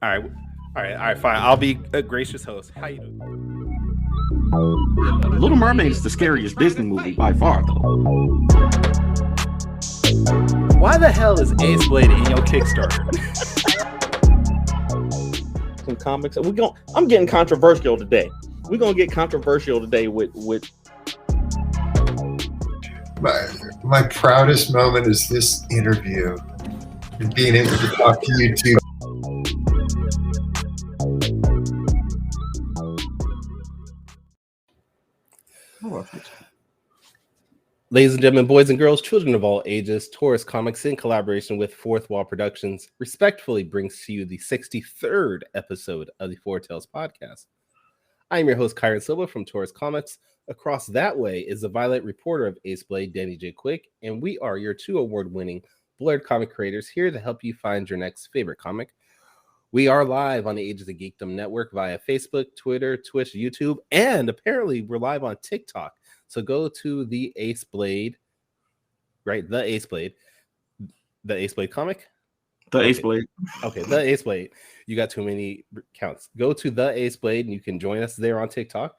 All right, fine. I'll be a gracious host. How you doing? Little Mermaid is the scariest Disney movie by far, though. Why the hell is Ace Blade in your Kickstarter? Some comics. I'm getting controversial today. We're gonna get controversial today with my proudest moment is this interview and being able to talk to you two. Ladies and gentlemen, boys and girls, children of all ages, Taurus Comics, in collaboration with Fourth Wall Productions, respectfully brings to you the 63rd episode of the Four Tales podcast. I am your host, Kyron Silva from Taurus Comics. Across that way is the Violet reporter of Ace Blade, Danny J. Quick, and we are your two award-winning Blurred comic creators here to help you find your next favorite comic. We are live on the Ages of Geekdom Network via Facebook, Twitter, Twitch, YouTube, and apparently we're live on TikTok. So go to the Ace Blade, right? The Ace Blade comic? The Ace Blade. Okay, the Ace Blade. You got too many counts. Go to the Ace Blade and you can join us there on TikTok.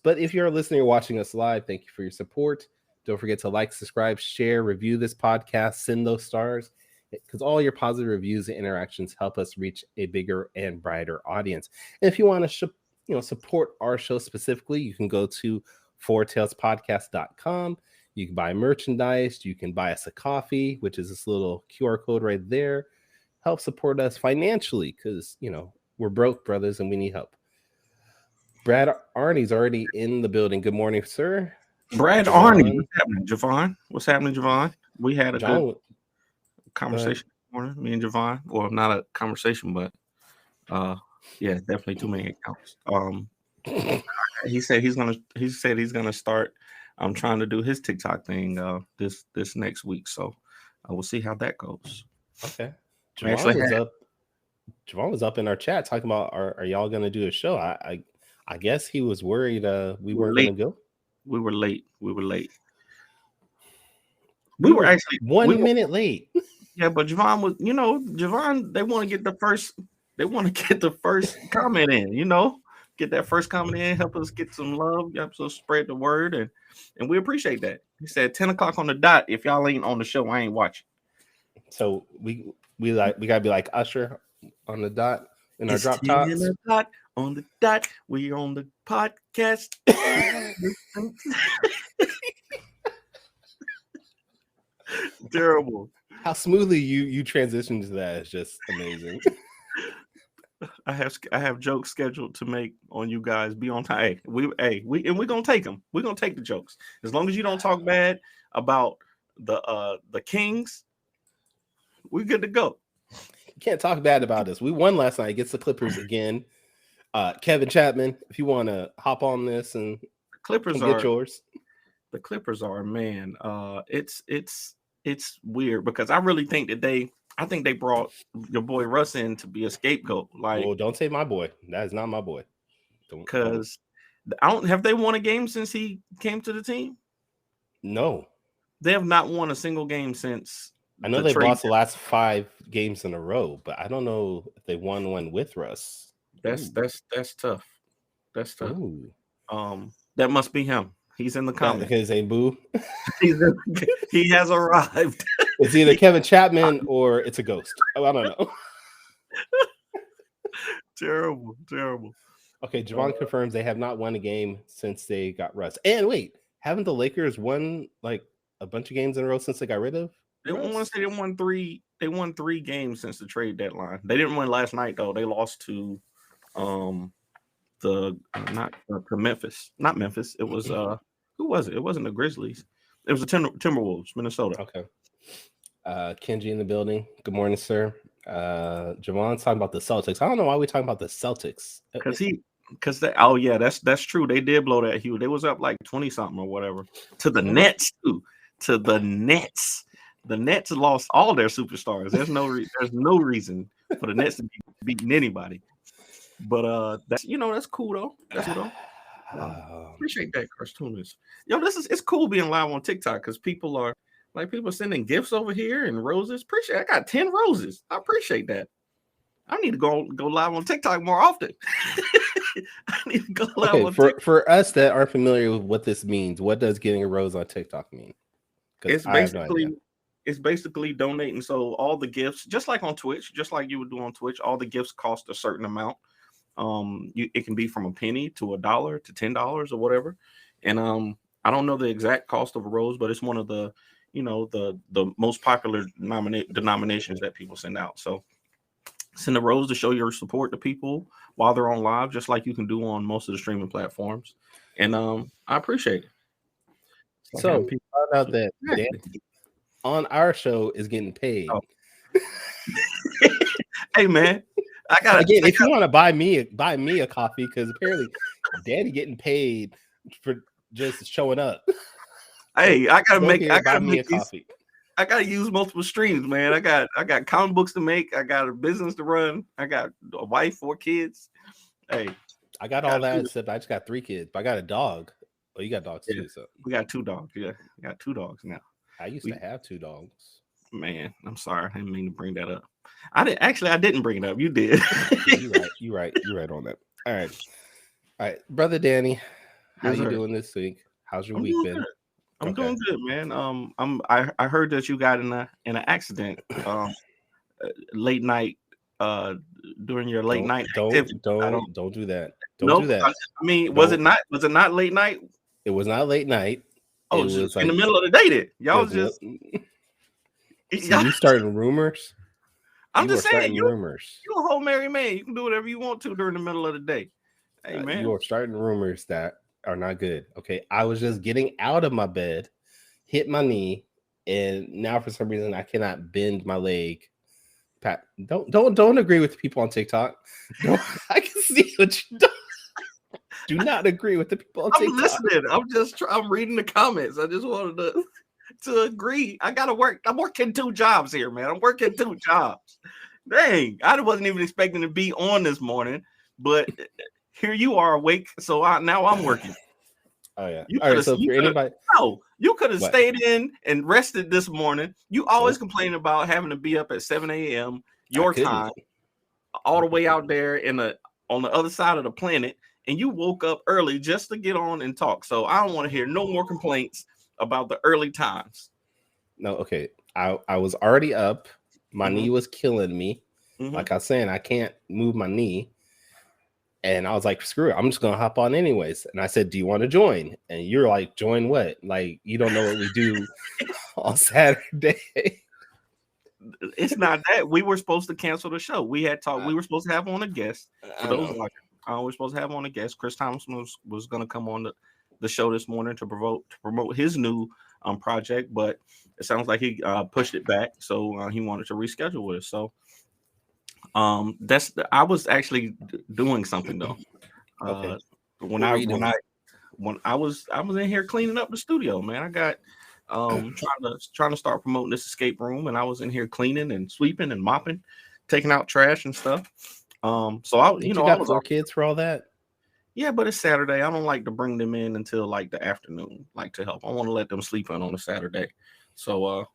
But if you're listening or watching us live, thank you for your support. Don't forget to like, subscribe, share, review this podcast, send those stars, because all your positive reviews and interactions help us reach a bigger and brighter audience. And if you want to support our show specifically, you can go to fourtalespodcast.com. You can buy merchandise. You can buy us a coffee, which is this little QR code right there. Help support us financially because, we're broke, brothers, and we need help. Brad Arnie's already in the building. Good morning, sir. Brad Arnie. What's happening, Javon? What's happening, Javon? We had a good conversation this morning, me and Javon. Well, not a conversation, but definitely too many accounts. He said he's gonna start trying to do his TikTok thing this next week. So we'll see how that goes. Okay. Javon was up in our chat talking about are y'all gonna do a show? I guess he was worried we weren't gonna go. We were late. We were actually 1 minute late. Yeah, but Javon was, Javon, they want to get the first comment in, get that first comment in, help us get some love, help us spread the word, and we appreciate that. He said 10 o'clock on the dot. If y'all ain't on the show, I ain't watching. So we gotta be like Usher on the dot in our drop tops. On the dot, we on the podcast. Terrible. How smoothly you transitioned to that is just amazing. I have jokes scheduled to make on you guys. Be on time. We're gonna take them. We're gonna take the jokes as long as you don't talk bad about the Kings. We're good to go. You can't talk bad about us. We won last night against the Clippers again. Kevin Chapman, if you want to hop on this and get yours. The Clippers are, man. It's weird because I really think that they brought your boy Russ in to be a scapegoat. Like, well, don't say my boy. That is not my boy. Because have they won a game since he came to the team? No, they have not won a single game since. I know they've lost the last 5 games in a row, but I don't know if they won one with Russ. That's tough. That's tough. Ooh. That must be him. He's in the comment. His name Boo. He has arrived. It's either Kevin Chapman or it's a ghost. Oh, I don't know. Terrible. Okay, Javon confirms they have not won a game since they got Russ. And wait, haven't the Lakers won like a bunch of games in a row since they got rid of? They won 3. They won 3 games since the trade deadline. They didn't win last night though. They lost to Memphis. Not Memphis. It was who was it? It wasn't the Grizzlies. It was the Timberwolves, Minnesota. Okay. Kenji in the building. Good morning, sir. Javon's talking about the Celtics. I don't know why we're talking about the Celtics. That's true. They did blow that huge. They was up like 20 something or whatever to the Nets too. To the Nets. The Nets lost all their superstars. There's no reason for the Nets to be beating anybody. But that's cool though. That's cool though. Appreciate that, cartoonist. It's cool being live on TikTok because people are sending gifts over here and roses. I got 10 roses. I appreciate that. I need to go live on TikTok more often. I need to go live on TikTok. For us that aren't familiar with what this means, what does getting a rose on TikTok mean? It's basically donating. So all the gifts, just like on Twitch, just like you would do on Twitch, all the gifts cost a certain amount. It can be from a penny to $1 to $10 or whatever. And I don't know the exact cost of a rose, but it's one of the, the most popular denominations that people send out. So send a rose to show your support to people while they're on live, just like you can do on most of the streaming platforms. And I appreciate it. So we found out that Dan on our show is getting paid. Oh. Hey man, if you want to buy me a coffee, because apparently Danny getting paid for just showing up. Hey, I gotta make a coffee. I gotta use multiple streams, man. I got comic books to make. I got a business to run. I got a wife, 4 kids. Hey, I got all that except I just got 3 kids, but I got a dog. Oh, you got dogs too. So we got 2 dogs. Yeah, we got 2 dogs now. I used to have 2 dogs. Man, I'm sorry. I didn't mean to bring that up. I didn't bring it up. You did. You're right on that. All right, brother Danny, how you doing this week? How's your week been? I'm doing good, man. I heard that you got in an accident late night during your late night activity. Don't do that. Don't do that. I mean, was it not late night? It was not late night. Oh, it was in the middle of the day then. Y'all was just you starting rumors. I'm just saying, rumors. You're a whole married man. You can do whatever you want to during the middle of the day. Hey man, you are starting rumors that are not good. Okay, I was just getting out of my bed, hit my knee, and now for some reason I cannot bend my leg. Pat, don't agree with people on TikTok. I can see what you do not agree with the people on TikTok. I'm listening. I'm reading the comments. I just wanted to agree. I gotta work. I'm working 2 jobs here, man. I'm working 2 jobs. Dang, I wasn't even expecting to be on this morning, but here you are awake. So now I'm working. Oh yeah. All right. So for anybody, you could have stayed in and rested this morning. You always complain about having to be up at 7 a.m. your time, all the way out there on the other side of the planet, and you woke up early just to get on and talk. So I don't want to hear no more complaints about the early times. No, okay. I was already up. My knee was killing me. Like I was saying, I can't move my knee. And I was like, screw it, I'm just gonna hop on anyways. And I said, do you want to join? And you're like, join what? Like, you don't know what we do on Saturday. It's not that. We were supposed to cancel the show. We had talked. We were supposed to have on a guest. For those like, we're supposed to have on a guest. Chris Thompson was going to come on the show this morning to promote his new project, but it sounds like he pushed it back. So he wanted to reschedule with us. So I was actually doing something though. Okay. When I was in here cleaning up the studio, man. I got trying to start promoting this escape room, and I was in here cleaning and sweeping and mopping, taking out trash and stuff. So I got 4 kids for all that. Yeah, but it's Saturday. I don't like to bring them in until like the afternoon, like to help. I want to let them sleep in on a Saturday. So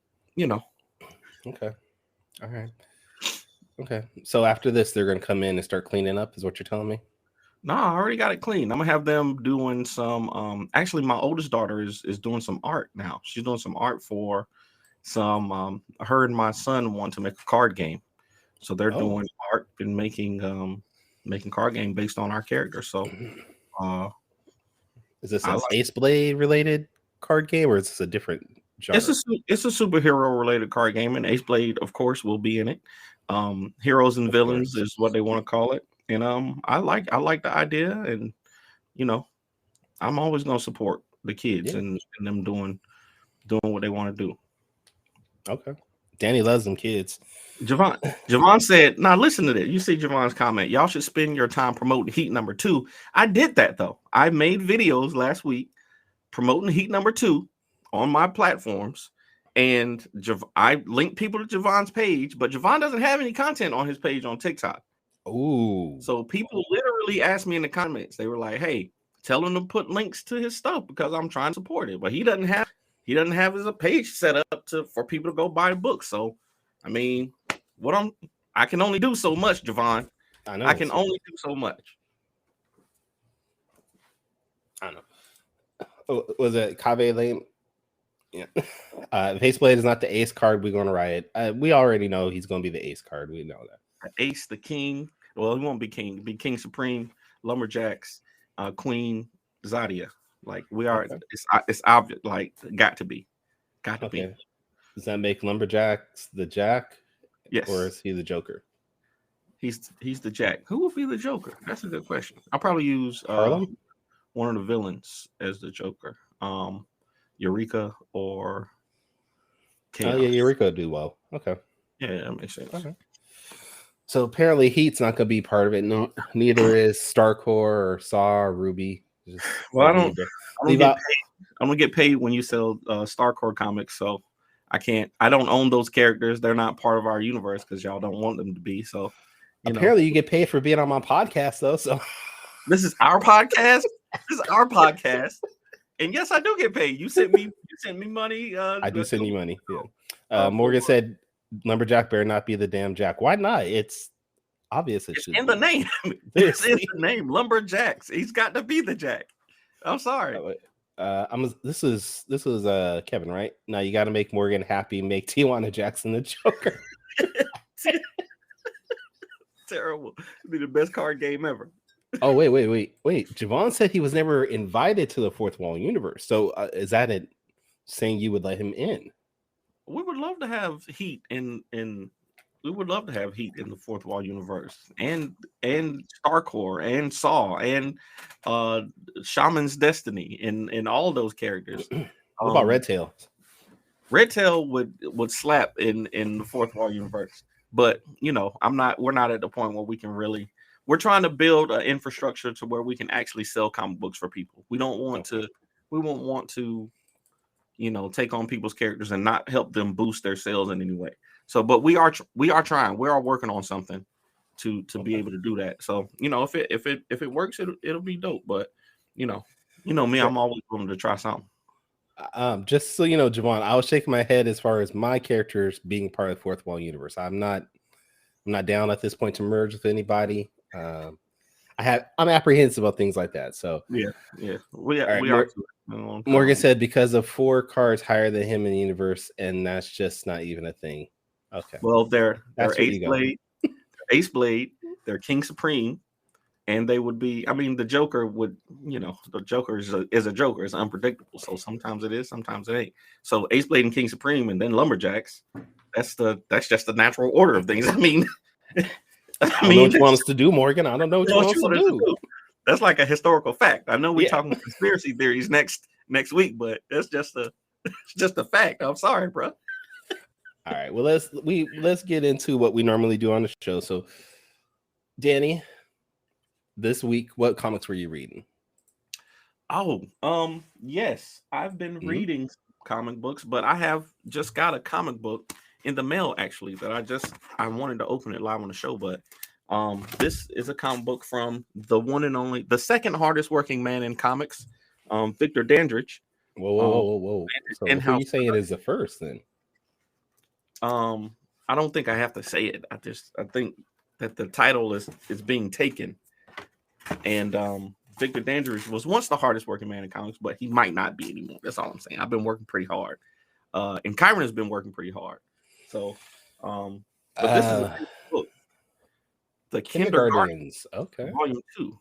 Okay. All right. Okay. So after this, they're gonna come in and start cleaning up, is what you're telling me? No, I already got it clean. I'm gonna have them doing some. Actually, my oldest daughter is doing some art now. She's doing some art for some. Her and my son want to make a card game, so they're doing art and making card game based on our character. So, is this an Ace Blade related card game, or is this a different genre? It's a superhero related card game, and Ace Blade, of course, will be in it. Heroes and villains is what they want to call it. And I like the idea, and I'm always gonna support the kids and them doing what they want to do. Okay. Danny loves them kids. Javon said, now listen to this. You see Javon's comment. Y'all should spend your time promoting Heat number 2. I did that though. I made videos last week promoting Heat number 2 on my platforms. And I linked people to Javon's page, but Javon doesn't have any content on his page on TikTok. Ooh. So people literally asked me in the comments. They were like, "Hey, tell him to put links to his stuff because I'm trying to support it." But he doesn't have his page set up for people to go buy books. So, I mean, I can only do so much, Javon. I know. I can only do so much. I don't know. Oh, was it Kave Lane? Yeah. Faceblade is not the ace card we're going to riot. We already know he's going to be the ace card. We know that. The ace, the king. Well, he won't be king. He'll be King Supreme, Lumberjacks, Queen, Zadia. Like we are. Okay. It's obvious. Like got to be. Be. Does that make Lumberjacks the Jack? Yes. Or is he the Joker? He's the Jack. Who will be the Joker? That's a good question. I'll probably use one of the villains as the Joker. Eureka or Chaos. Oh yeah, Eureka would do well. Okay. Yeah, that makes sense. Okay. So apparently Heat's not gonna be part of it. No, neither is Starcore or Saw or Ruby. Well, I'm gonna get paid when you sell Starcore comics, so I don't own those characters. They're not part of our universe because y'all don't want them to be. So apparently you get paid for being on my podcast though. So this is our podcast. This is our podcast. And yes, I do get paid. You sent me money. I do send you money. Yeah. Morgan said Lumberjack better not be the damn Jack. Why not? It's obvious. It's in the name. It's in the name. Lumberjacks. He's got to be the Jack. I'm sorry. This is Kevin, right? Now you got to make Morgan happy. Make Tijuana Jackson the Joker. Terrible. It'd be the best card game ever. Oh, wait. Javon said he was never invited to the Fourth Wall universe. So is that it saying you would let him in? We would love to have Heat in we would love to have Heat in the Fourth Wall universe and Starcore and Saw and Shaman's Destiny and all those characters. What about Red Tail? Red Tail would slap in the Fourth Wall universe. But we're not at the point where we can really. We're trying to build an infrastructure to where we can actually sell comic books for people. We don't want to. We won't want to, take on people's characters and not help them boost their sales in any way. So, but we are trying. We are working on something to be able to do that. So, if it works, it'll be dope. But, me, I'm always willing to try something. Just so you know, Javon, I was shaking my head as far as my characters being part of the Fourth Wall universe. I'm not down at this point to merge with anybody. I'm apprehensive about things like that. So yeah, we are. Morgan said because of 4 cards higher than him in the universe, and that's just not even a thing. Okay. Well, they're Ace Blade, they're King Supreme, and they would be. I mean, the Joker would. The Joker is a Joker. It's unpredictable. So sometimes it is, sometimes it ain't. So Ace Blade and King Supreme, and then Lumberjacks. That's just the natural order of things. I mean. I don't know what you want us to do, Morgan. I don't know what you want us to do. That's like a historical fact. I know we're talking conspiracy theories next week, but it's just a fact. I'm sorry, bro. All right. Well, let's get into what we normally do on the show. So, Danny, this week, what comics were you reading? Oh, yes, I've been reading comic books, but I have just got a comic book in the mail actually that I wanted to open it live on the show, but this is a comic book from the one and only, the second hardest working man in comics, Victor Dandridge. Whoa. So who are you saying is the first then? I don't think I have to say it. I think that the title is being taken. And Victor Dandridge was once the hardest working man in comics, but he might not be anymore. That's all I'm saying. I've been working pretty hard. And Kyron has been working pretty hard. So, but this is a book. The Kindergartens, okay, Volume 2.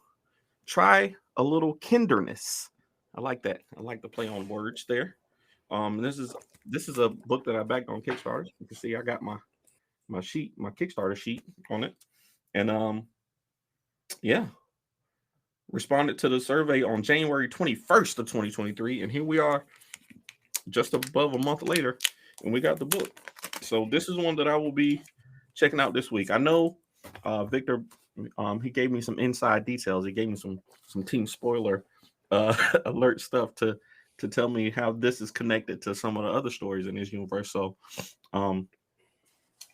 Try a little kinderness. I like that. I like the play on words there. This is a book that I backed on Kickstarter. You can see I got my Kickstarter sheet on it, and responded to the survey on January 21st of 2023, and here we are, just above a month later, and we got the book. So this is one that I will be checking out this week. I know Victor, he gave me some inside details. He gave me some team spoiler alert stuff to tell me how this is connected to some of the other stories in this universe. So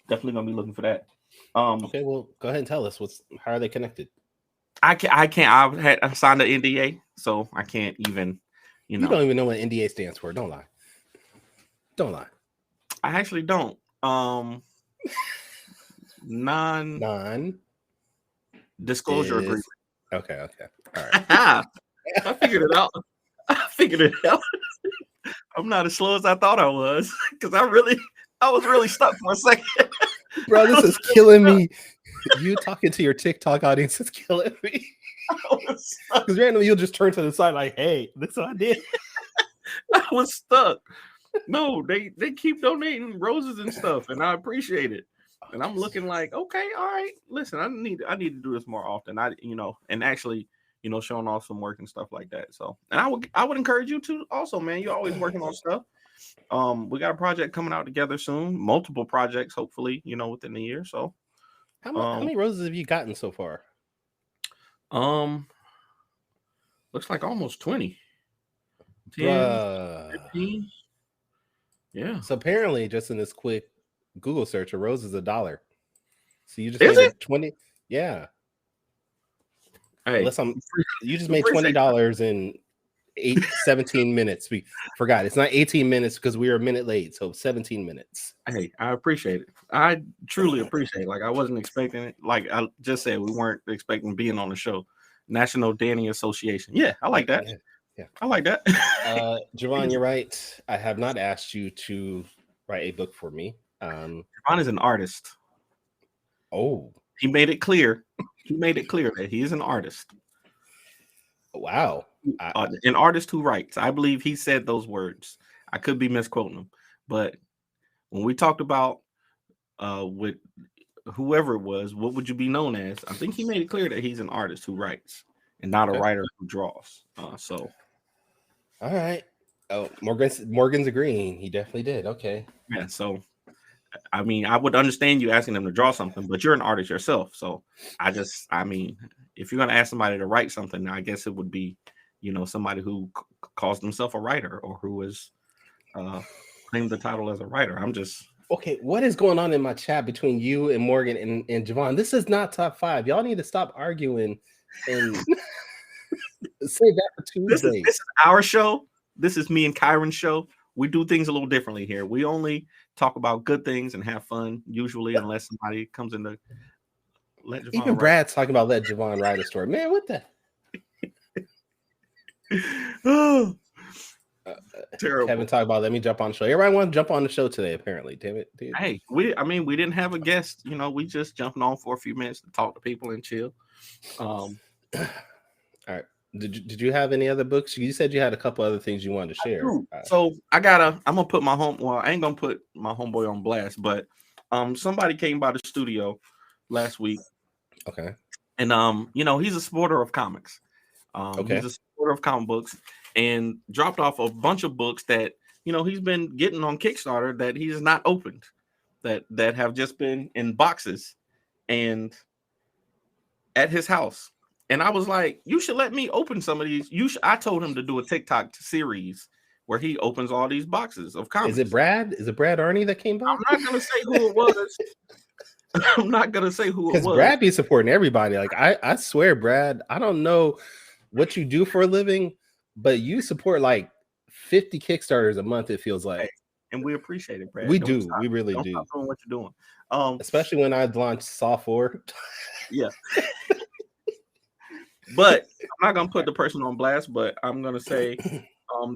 definitely gonna be looking for that. Okay, well, go ahead and tell us how are they connected? I can't. I signed an NDA, so I can't even. You don't even know what NDA stands for. Don't lie. non-disclosure agreement. Okay. All right. I figured it out. I'm not as slow as I thought I was because I was really stuck for a second. Bro, this is killing me. You talking to your TikTok audience is killing me. Because randomly you'll just turn to the side like, hey, this is what I did. I was stuck. No, they keep donating roses and stuff, and I appreciate it. And I'm looking like, okay, all right. Listen, I need to do this more often. And actually, showing off some work and stuff like that. So, and I would encourage you to also, man. You're always working on stuff. We got a project coming out together soon. Multiple projects, hopefully, within the year. So, how many roses have you gotten so far? Looks like almost 20. 10, 15. Yeah. So apparently, just in this quick Google search, a rose is $1. So you just is made it 20? Yeah. Hey, you just made $20 in 17 minutes. We forgot it's not 18 minutes because we were a minute late, so 17 minutes. Hey, I appreciate it. I truly appreciate it. Like I wasn't expecting it. Like I just said, we weren't expecting being on the show. National Danny Association. Yeah, I like that. Yeah. I like that. Javon, you're right. I have not asked you to write a book for me. Javon is an artist. Oh, he made it clear. He made it clear that he is an artist. Wow. An artist who writes. I believe he said those words. I could be misquoting them, but when we talked about with whoever it was, what would you be known as? I think he made it clear that he's an artist who writes and not a writer who draws. So, all right. Oh, Morgan's agreeing. He definitely did. Okay. Yeah. So, I mean, I would understand you asking them to draw something, but you're an artist yourself. So, if you're going to ask somebody to write something, I guess it would be, somebody who calls themselves a writer or who has claimed the title as a writer. I'm just. Okay, what is going on in my chat between you and Morgan and Javon? This is not top 5. Y'all need to stop arguing and save that for Tuesday. This is our show. This is me and Kyron's show. We do things a little differently here. We only talk about good things and have fun, usually, unless somebody comes in to let Javon Even Brad's talking about let Javon write a story. Man, what the? Terrible. Kevin talked about let me jump on the show. Everybody want to jump on the show today, apparently. Damn it. Dude. Hey, we didn't have a guest. We just jumped on for a few minutes to talk to people and chill. All right. Did you have any other books? You said you had a couple other things you wanted to share. So I'm gonna put I ain't gonna put my homeboy on blast, but somebody came by the studio last week. Okay. And he's a supporter of comics. He's a supporter of comic books and dropped off a bunch of books that he's been getting on Kickstarter that he has not opened, that have just been in boxes and at his house. And I was like, you should let me open some of these. I told him to do a TikTok series where he opens all these boxes of comics. Is it Brad Arnie that came by? I'm not gonna say who it was. I'm not gonna say who it was. Because Brad be supporting everybody. Like I swear, Brad, I don't know what you do for a living, but you support like 50 Kickstarters a month, it feels like. And we appreciate it, Brad. We do. We really do. Stop doing what you're doing. Especially when I launched Saw 4. Yeah. But I'm not gonna put the person on blast, but I'm gonna say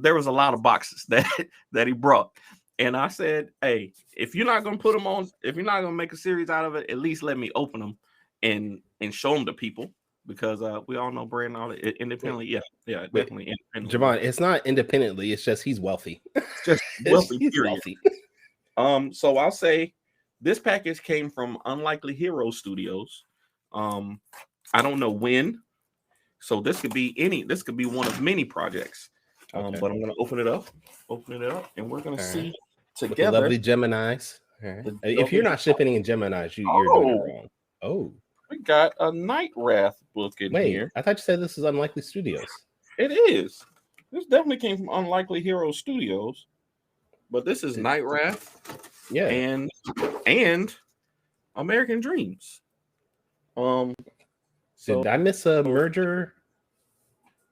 there was a lot of boxes that he brought. And I said, hey, if you're not gonna put them on, if you're not gonna make a series out of it, at least let me open them and show them to people. Because we all know Brandon all independently. Yeah, definitely independently. Javon, it's not independently, it's just he's wealthy. Just wealthy, he's period. Wealthy. So I'll say this package came from Unlikely Heroes Studios. I don't know when. So this could be one of many projects. Okay. But I'm gonna open it up, and we're gonna see together. With the lovely Geminis. Right. If you're not shipping in Geminis, you're doing it wrong. Oh. We got a Night Wrath book in here. I thought you said this is Unlikely Studios. It is. This definitely came from Unlikely Hero Studios, but this is Night Wrath. Yeah, and American Dreams. Did I miss a merger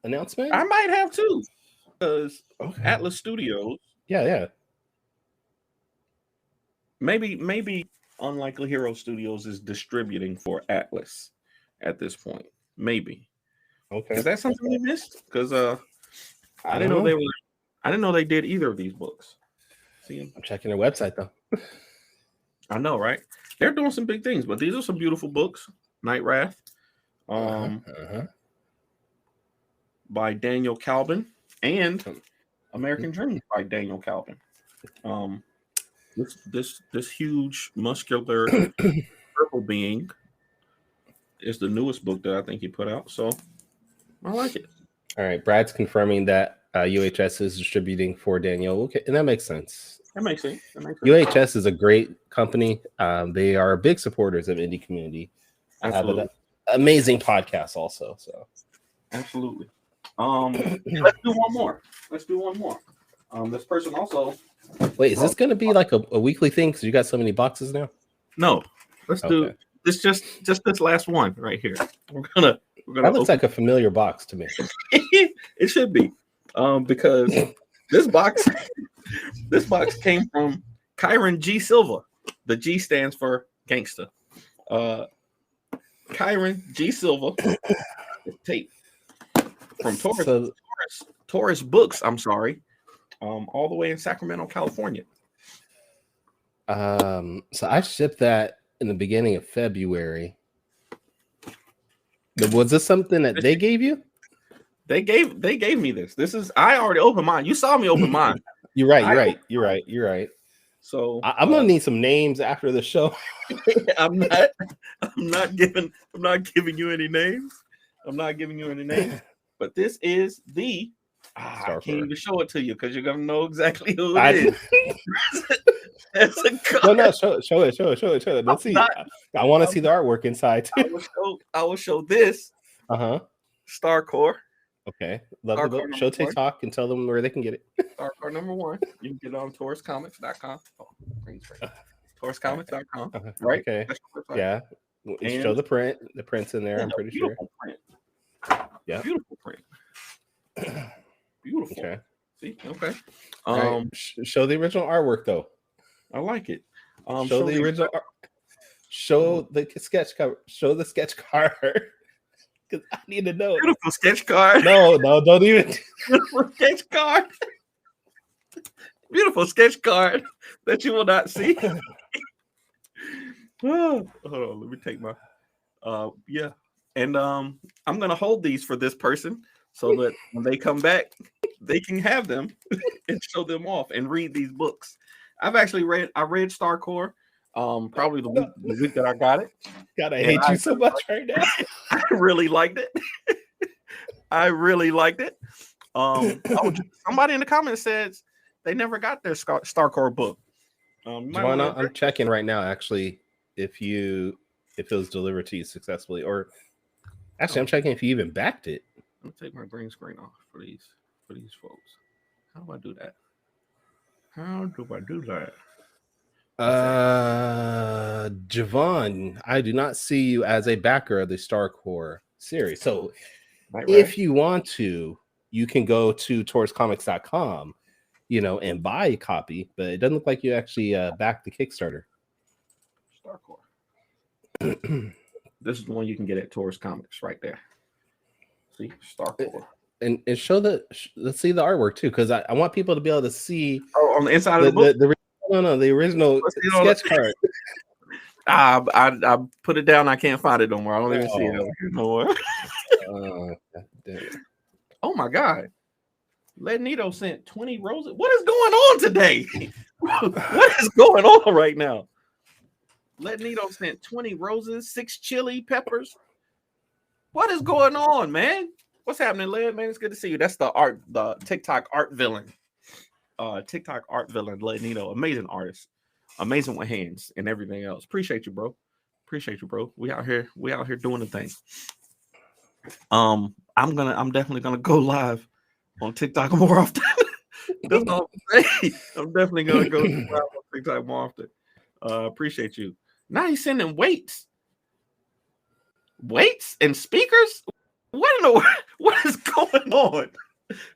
announcement? I might have too, because Atlas Studios. Yeah. Maybe Unlikely Hero Studios is distributing for Atlas at this point. Maybe. Okay. Is that something we missed? Because I didn't know they were. I didn't know they did either of these books. See, I'm checking their website though. I know, right? They're doing some big things, but these are some beautiful books. Night Wrath, by Daniel Calvin, and American Dream by Daniel Calvin. This huge muscular purple being is the newest book that I think he put out. So I like it. All right, Brad's confirming that UHS is distributing for Daniel. Okay, and that makes sense. That makes sense. UHS is a great company. They are big supporters of indie community. Absolutely. Have an amazing podcast also. So absolutely. Let's do one more. This person also. Wait, is this going to be like a weekly thing? Because you got so many boxes now. No, let's do this. Just this last one right here. We're gonna. That looks like a familiar box to me. It should be, because this box came from Kyron G. Silva. The G stands for gangster. Kyron G. Silva tape from Taurus Books. I'm sorry, all the way in Sacramento, California. So I shipped that in the beginning of February. Was this something that they gave you? They gave me this. I already opened mine. You saw me open mine. You're right. So I'm gonna need some names after the show. I'm not giving you any names. But this is the I can't even show it to you because you're gonna know exactly who it is. That's a card. No, show it. Let's see. I want to see the artwork inside too. I will show this. Starcore. Okay. Love the book. Show TikTok and tell them where they can get it. Starcore #1. You can get it on TaurusComics.com. TaurusComics.com. Right? Okay. Yeah. And show the print. The print's in there, I'm pretty sure. Print. Yeah. Beautiful print. Beautiful. Okay. See? Okay. Right. Show the original artwork though. I like it. Show the original art. Show the sketch cover. Show the sketch card. Because I need to know. Beautiful sketch card. No, don't even. Beautiful sketch card. Beautiful sketch card that you will not see. Hold on, let me take my. Yeah, and I'm gonna hold these for this person so that when they come back, they can have them and show them off and read these books. I read Starcore, probably the week that I got it. God, I hate you so much right now. I really liked it. Somebody in the comments says they never got their Starcore book. Joanna, I'm checking right now. Actually, if it was delivered to you successfully, or actually, I'm checking if you even backed it. Let me take my green screen off for these folks. How do I do that? Javon, I do not see you as a backer of the Starcore series. So if you want to, you can go to TaurusComics.com, and buy a copy, but it doesn't look like you actually backed the Kickstarter. Starcore. This is the one you can get at Taurus Comics right there. See, Starcore. And show let's see the artwork too, because I want people to be able to see on the inside of the book. The original sketch card. I put it down. I can't find it no more. I don't even see it over here no more. Oh my God. Leonito sent 20 roses. What is going on today? What is going on right now? Leonito sent 20 roses, 6 chili peppers. What is going on, man? What's happening, Led? Man, it's good to see you. That's the TikTok art villain. TikTok art villain, Leonito. Amazing artist. Amazing with hands and everything else. Appreciate you, bro. We out here doing the thing. I'm definitely gonna go live on TikTok more often. That's all I'm saying. I'm definitely gonna go live on TikTok more often. Appreciate you. Now he's sending weights and speakers. What is going on?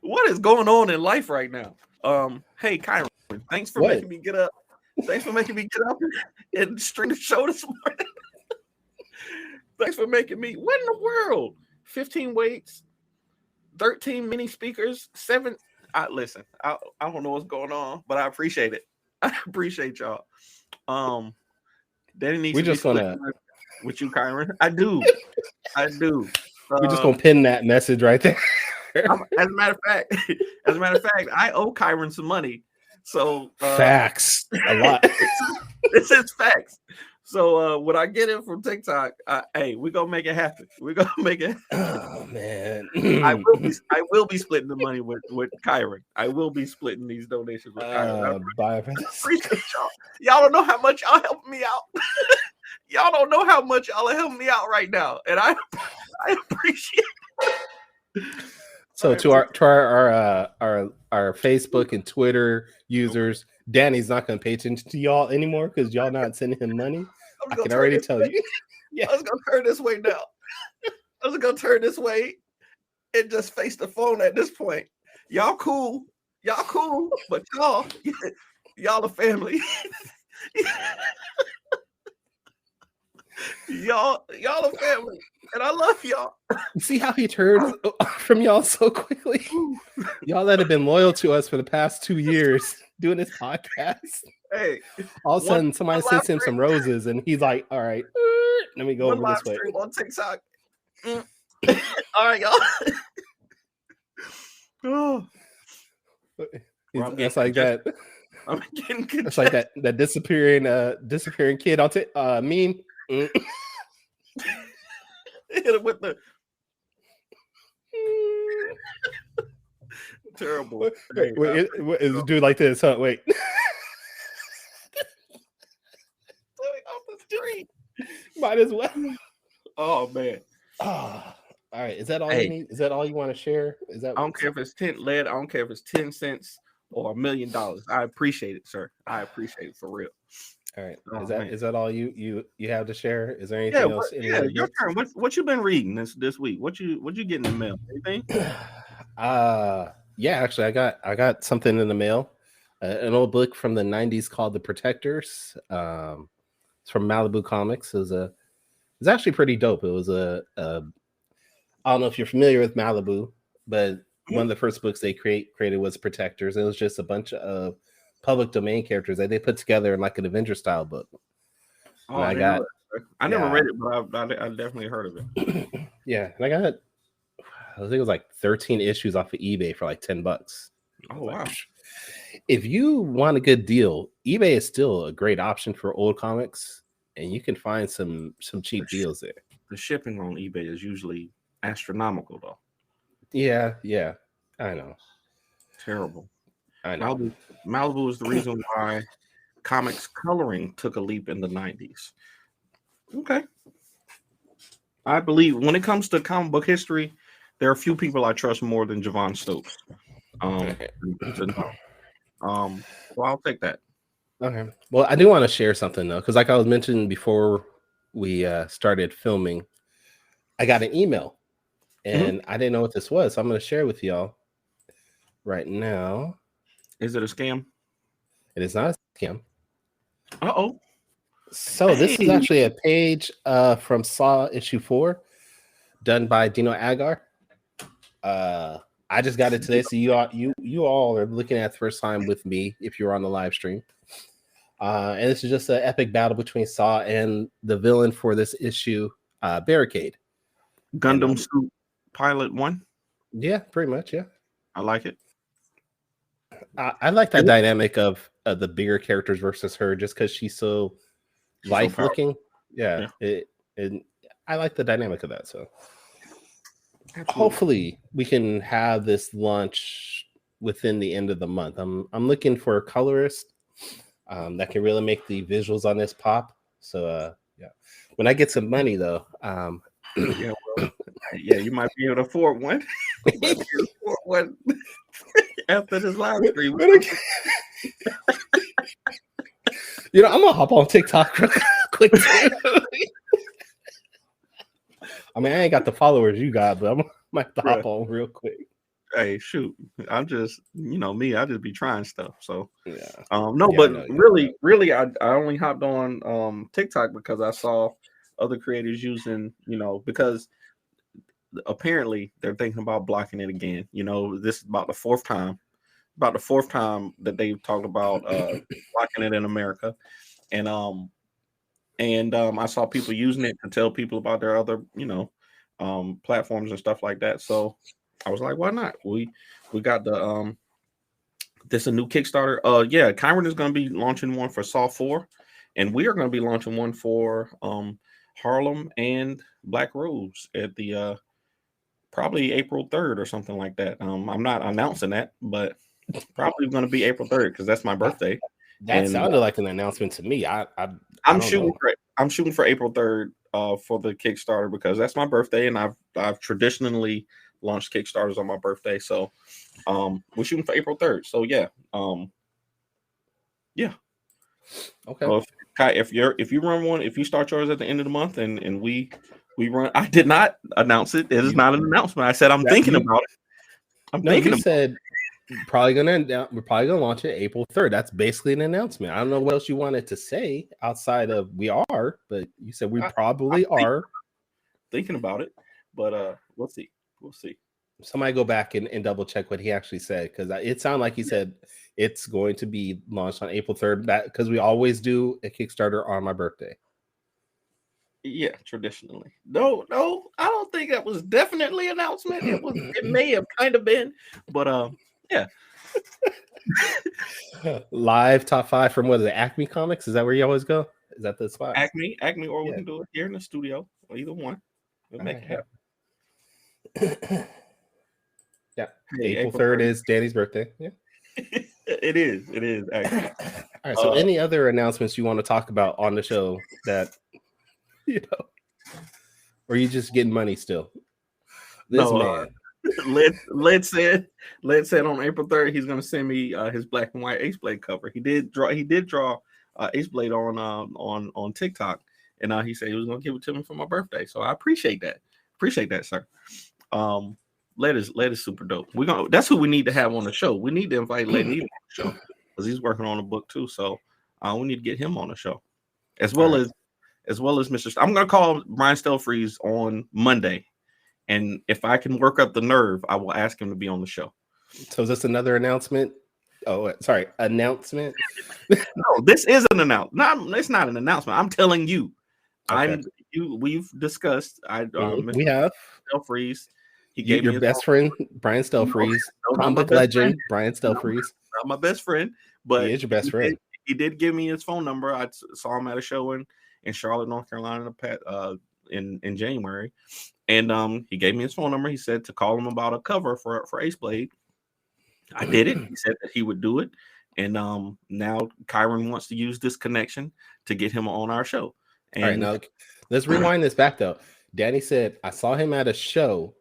What is going on in life right now? Hey, Kyron, thanks for making me get up. Thanks for making me get up and string the show this morning. Thanks for making me. What in the world? 15 weights, 13 mini speakers, 7. Listen, I don't know what's going on, but I appreciate it. I appreciate y'all. Danny needs We're to just be gonna with you, Kyron. I do. we're just gonna pin that message right there. As a matter of fact, I owe Kyron some money. So facts a lot. This is facts. So when I get it from TikTok, hey, we're gonna make it happen. We're gonna make it happen. Oh man. I will be splitting the money with Kyron. I will be splitting these donations with Kyron. I appreciate y'all. Y'all don't know how much y'all helping me out. Y'all don't know how much y'all are helping me out right now. And I appreciate it. So to our Facebook and Twitter users, Danny's not going to pay attention to y'all anymore because y'all not sending him money. I can already tell you. Yeah, I was going to turn this way now. I was going to turn this way and just face the phone at this point. Y'all cool, but y'all a family. y'all a family, and I love y'all. See how he turned from y'all so quickly? Y'all that have been loyal to us for the past 2 years doing this podcast. Hey, all of a sudden somebody sends him some roses and he's like, all right, let me go over this way. On TikTok. All right, y'all. It's like that. I'm getting good. It's like that disappearing kid on meme. Hit it with the terrible. Wait, is dude like this? Huh? Wait. Off the street. Might as well. Oh man. Oh, all right. Is that all you need? Is that all you want to share? Is that? I don't care if it's 10 lead. I don't care if it's 10 cents or $1 million. I appreciate it, sir. I appreciate it for real. All right. Is that all you have to share? Is there anything else? Your turn. What you been reading this week? What you getting in the mail? Anything? Yeah, actually, I got something in the mail. An old book from the 90s called The Protectors. It's from Malibu Comics. It's actually pretty dope. It was I don't know if you're familiar with Malibu, but one of the first books they created was Protectors. It was just a bunch of public domain characters that they put together in like an Avenger style book. Oh, I never read it, but I definitely heard of it. Yeah, and I think it was like 13 issues off of eBay for like $10. Oh wow. If you want a good deal, eBay is still a great option for old comics, and you can find some cheap deals there. The shipping on eBay is usually astronomical, though. Yeah, I know. Terrible. I know. Malibu is the reason why comics coloring took a leap in the 90s. Okay. I believe when it comes to comic book history, there are a few people I trust more than Javon Stokes. So I'll take that. Okay. Well, I do want to share something though, because like I was mentioning before we started filming, I got an email and I didn't know what this was. So I'm going to share with y'all right now. Is it a scam? It is not a scam. Uh-oh. So this is actually a page from Saw issue 4 done by Dino Agar. I just got it today, so you all are looking at the first time with me if you're on the live stream. And this is just an epic battle between Saw and the villain for this issue, Barricade. Gundam Suit Pilot 1? Yeah, pretty much, yeah. I like it. I like that dynamic of the bigger characters versus her, just because she's so life looking. Yeah. I like the dynamic of that. So hopefully we can have this launch within the end of the month. I'm looking for a colorist that can really make the visuals on this pop. So yeah, when I get some money though, you might be able to afford one. After this live stream. I'm gonna hop on TikTok real quick. I mean, I ain't got the followers you got, but I might have to hop on real quick. Hey, shoot. I'm just, me, I just be trying stuff. So Yeah. no, Yeah, but really, I only hopped on TikTok because I saw other creators using, because apparently they're thinking about blocking it again. This is about the fourth time that they've talked about blocking it in America. And I saw people using it to tell people about their other, platforms and stuff like that. So I was like, why not? We got the this a new Kickstarter. Yeah, Kyron is going to be launching one for Saw 4, and we are going to be launching one for Harlem and Black Rose at the probably April 3rd or something like that. I'm not announcing that, but probably going to be April 3rd because that's my birthday. That sounded like an announcement to me. I'm shooting for April 3rd for the Kickstarter because that's my birthday, and I've traditionally launched Kickstarters on my birthday. So we're shooting for April 3rd. So yeah. Yeah. Okay. So if you run one, if you start yours at the end of the month and we run, I did not announce it. It is not an announcement. I said I'm thinking about it. You said we're probably gonna launch it April 3rd. That's basically an announcement. I don't know what else you wanted to say outside of we are, but you said we probably are thinking about it. But we'll see. Somebody go back and double check what he actually said, because it sounded like he said it's going to be launched on April 3rd. That because we always do a Kickstarter on my birthday. Yeah, traditionally. No, I don't think that was definitely an announcement. It may have kind of been, but yeah. Live top 5 from what is it, Acme Comics? Is that where you always go? Is that the spot? Acme, or we can do it here in the studio, or either one. We'll make it happen. Yeah, April 3rd is Danny's birthday. Yeah, it is actually. All right. So, any other announcements you want to talk about on the show that or are you just getting money still? This man. Led said on April 3rd he's gonna send me his black and white Ace Blade cover. He did draw Ace Blade on TikTok, and he said he was gonna give it to me for my birthday. So I appreciate that. Sir. Led is super dope. That's who we need to have on the show. We need to invite Led Needle on the show because he's working on a book too. So we need to get him on the show, as well as Mr. I'm gonna call Brian Stelfreeze on Monday. And if I can work up the nerve, I will ask him to be on the show. So is this another announcement? Oh, sorry, announcement? No, this is an announcement. It's not an announcement. I'm telling you. Okay. We've discussed. We have Stelfreeze. He gave me your best friend, Brian Stelfreeze, comic legend, Brian Stelfreeze. Not my best friend, but he is your best friend. He did give me his phone number. I saw him at a show in Charlotte, North Carolina, in January. And he gave me his phone number. He said to call him about a cover for Ace Blade. I did it. He said that he would do it. And now Kyron wants to use this connection to get him on our show. And all right, now let's rewind this back though. Danny said, I saw him at a show,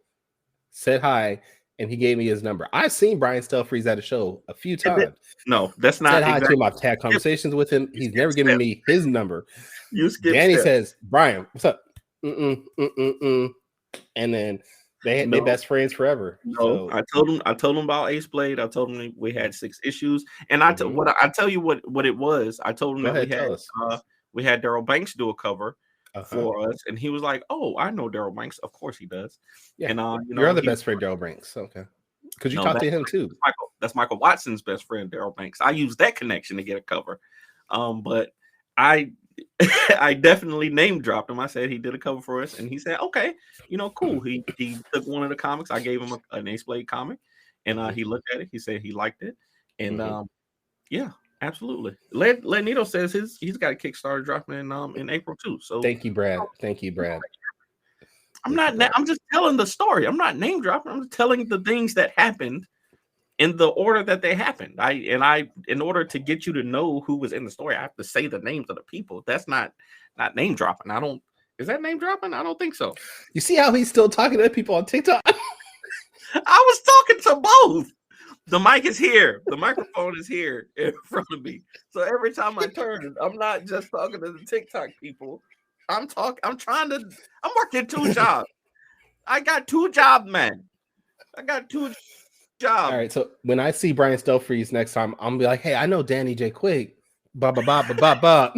said hi, and he gave me his number. I've seen Brian Stelfreeze at a show a few times. No, that's not said hi to him. I've had conversations with him. He's never given me his number. Danny says, Brian, what's up? And then they best friends forever. No, so. I told him about Ace Blade. I told him we had 6 issues, and I tell you what it was. I told him that we had Daryl Banks do a cover for us, and he was like, "Oh, I know Daryl Banks. Of course he does." Yeah, and your other best friend Daryl Banks. Okay, because you talked to him too. That's Michael Watson's best friend, Daryl Banks. I used that connection to get a cover, but I definitely name dropped him. I said he did a cover for us, and he said, "Okay, cool." He took one of the comics. I gave him an Ace Blade comic, and he looked at it. He said he liked it, and yeah, absolutely. Lenito says he's got a Kickstarter dropping in April too. So thank you, Brad. I'm just telling the story. I'm not name dropping. I'm just telling the things that happened in the order that they happened. In order to get you to know who was in the story, I have to say the names of the people. That's not name dropping. Is that name dropping? I don't think so. You see how he's still talking to people on TikTok? I was talking to both. The mic is here. The microphone is here in front of me. So every time I turn, I'm not just talking to the TikTok people. I'm working 2 jobs. I got 2 jobs, man. I got 2. job. All right, so when I see Brian Stelfreeze next time, I'm gonna be like, hey, I know Danny J. Quick. Ba ba ba ba ba ba.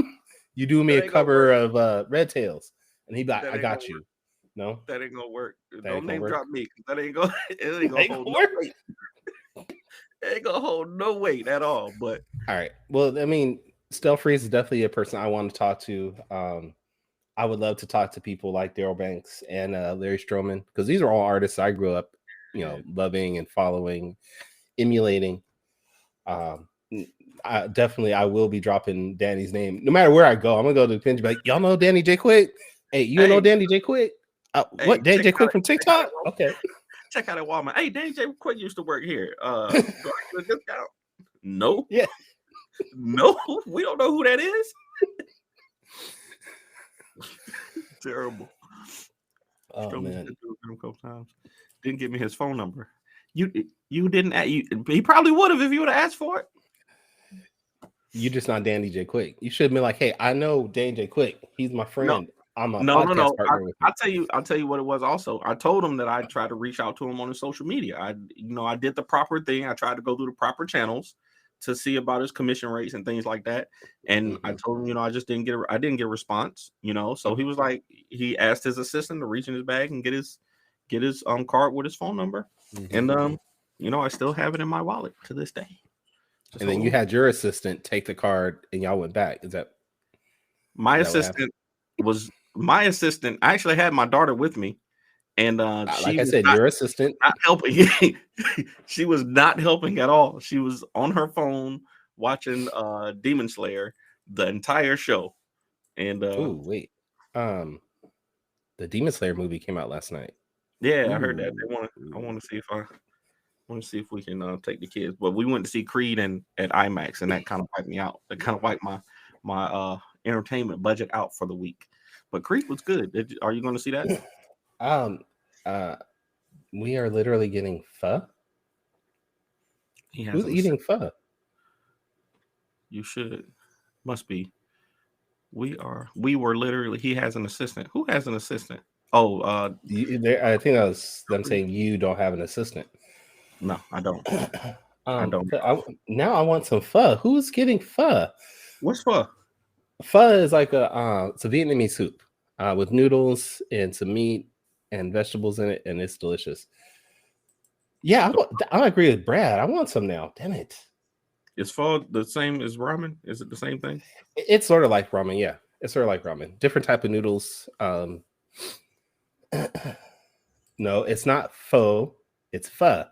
You do me a cover of Red Tails, and he'd be like, I got you. No, that ain't gonna work. Don't name drop me. That ain't gonna. It ain't gonna hold no weight. It ain't gonna hold no weight at all. But all right. Well, I mean, Stelfreeze is definitely a person I want to talk to. I would love to talk to people like Daryl Banks and Larry Stroman, because these are all artists I grew up, loving and following, emulating. I will be dropping Danny's name no matter where I go. I'm gonna go to the pin, be like, y'all know Danny J. Quick? Hey, you know Danny J. Quick? What, Danny J. Quick from TikTok? Okay. Check out at Walmart. Hey, Danny J. Quick used to work here. Discount? No. Yeah. No, we don't know who that is. Terrible. Oh man. A couple times. Didn't give me his phone number. You didn't. He probably would have if you would have asked for it. You just not Danny J. Quick. You should have been like, hey, I know Danny J. Quick. He's my friend. No. I'm a no. partner with him. I'll tell you what it was. Also, I told him that I tried to reach out to him on his social media. I did the proper thing. I tried to go through the proper channels to see about his commission rates and things like that. And I told him, I just didn't get a response. So he was like, he asked his assistant to reach in his bag and get his card with his phone number. And I still have it in my wallet to this day. And then you had your assistant take the card and y'all went back. Is that my assistant? My assistant, I actually had my daughter with me, and like I said, your assistant not helping. She was not helping at all. She was on her phone watching Demon Slayer the entire show. And wait, the Demon Slayer movie came out last night. Yeah, I heard that. I want to see if we can take the kids, but we went to see Creed at IMAX, and that kind of wiped me out. That kind of wiped my entertainment budget out for the week. But Creed was good. Are you going to see that? We are literally getting pho. Who's eating pho? You should. Must be. We were literally. He has an assistant. Who has an assistant? Oh, I think that was them saying you don't have an assistant. No, I don't. I don't. Now I want some pho. Who's getting pho? What's pho? Pho is like it's a Vietnamese soup with noodles and some meat and vegetables in it, and it's delicious. Yeah, I agree with Brad. I want some now. Damn it. Is pho the same as ramen? Is it the same thing? It's sort of like ramen. Yeah, it's sort of like ramen. Different type of noodles. No, it's not pho. It's pho.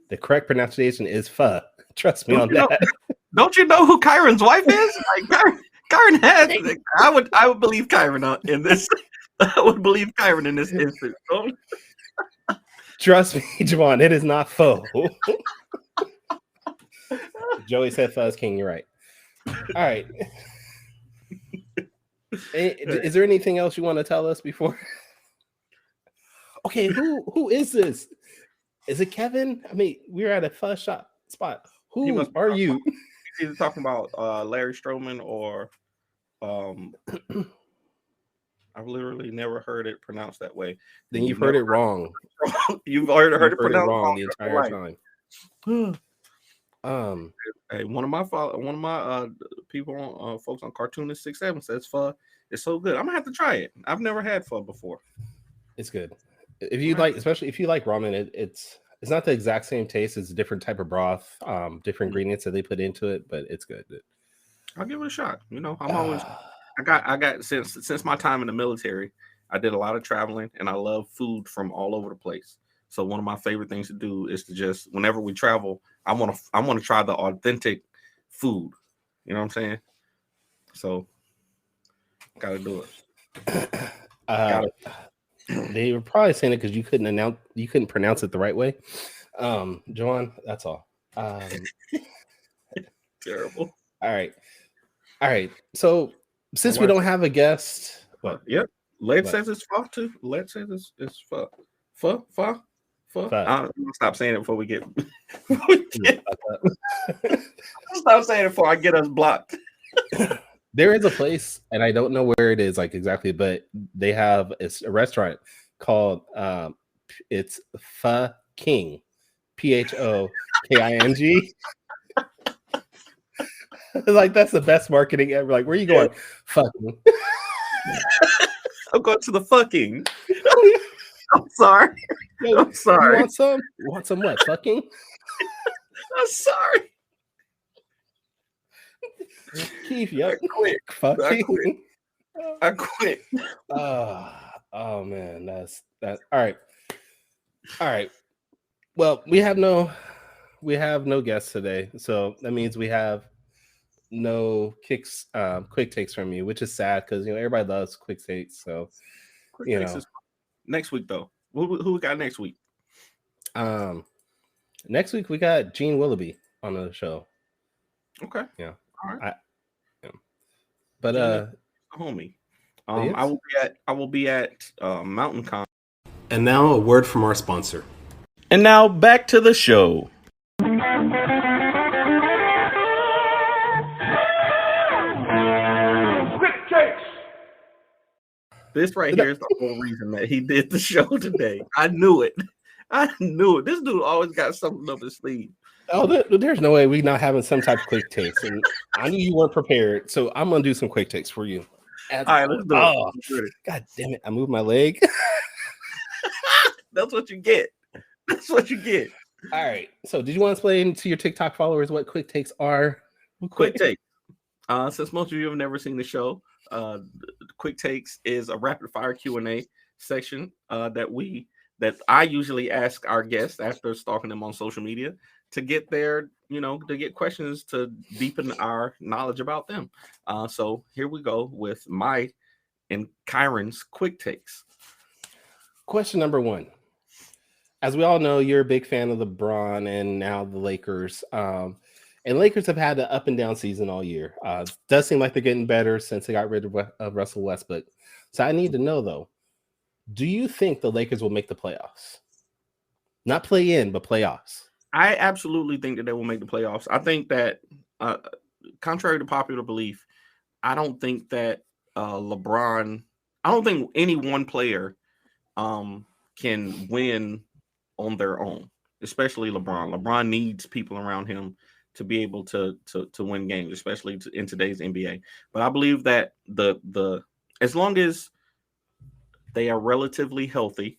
The correct pronunciation is pho. Trust me on that. Don't you know who Kyron's wife is? Like, Kyron has. I would believe Kyron in this. I would believe Kyron in this instance. Trust me, Javon. It is not pho. Joey said "Fuzz King." You're right. All right. Is there anything else you want to tell us before? Okay, who is this? Is it Kevin? I mean, we're at a fuzz shop spot. Who are you? He's either talking about Larry Stroman or I've literally never heard it pronounced that way. Then you've heard it wrong. You've heard it pronounced wrong the entire time. Hey, one of my people, folks on Cartoonist 67 says pho is so good. I'm gonna have to try it. I've never had pho before. It's good. If you like, especially if you like ramen, it's not the exact same taste. It's a different type of broth, different ingredients that they put into it, but it's good. I'll give it a shot. I'm always. I got since my time in the military, I did a lot of traveling, and I love food from all over the place. So one of my favorite things to do is to just, whenever we travel, I want to try the authentic food. You know what I'm saying? So, gotta do it. They were probably saying it because you couldn't pronounce it the right way. Joanne, that's all. Terrible. All right. So since we don't have a guest, what? Yep. Let says it's pho too. Let says it's pho. Pho. I'm gonna stop saying it before we get. Stop saying it before I get us blocked. There is a place, and I don't know where it is, like exactly, but they have a restaurant called it's Pho King, PHOKING. Like that's the best marketing ever. Like, where are you going? Fucking. I'm going to the fucking. I'm sorry. Yo, I'm sorry. You want some? You want some what? Fucking? I'm sorry. Keith, yeah. Quit. Fucking. I quit. Oh man, that's that. All right. Well, we have no guests today, so that means we have no quick takes from you, which is sad because everybody loves quick takes. So next week though, who we got next week? Next week we got Gene Willoughby on the show. Okay. Yeah. All right. But homie. I will be at Mountain Con. And now a word from our sponsor. And now back to the show. This right here is the whole reason that he did the show today. I knew it. This dude always got something up his sleeve. Oh, there's no way we not having some type of quick takes. And I knew you weren't prepared, so I'm gonna do some quick takes for you. All right, let's do it. God damn it! I moved my leg. That's what you get. That's what you get. All right. So, did you want to explain to your TikTok followers what quick takes are? Quick take. Since most of you have never seen the show, Quick Takes is a rapid fire Q&A section that I usually ask our guests after stalking them on social media to get to get questions to deepen our knowledge about them. So here we go with my and Kyron's Quick Takes. Question number 1. As we all know, you're a big fan of LeBron and now the Lakers. And Lakers have had an up and down season all year. Does seem like they're getting better since they got rid of Russell Westbrook. So I need to know, though, do you think the Lakers will make the playoffs? Not play in, but playoffs. I absolutely think that they will make the playoffs. I think that, contrary to popular belief, I don't think that LeBron, I don't think any one player can win on their own, especially LeBron. LeBron needs people around him to be able to win games, especially in today's NBA. But I believe that the as long as they are relatively healthy,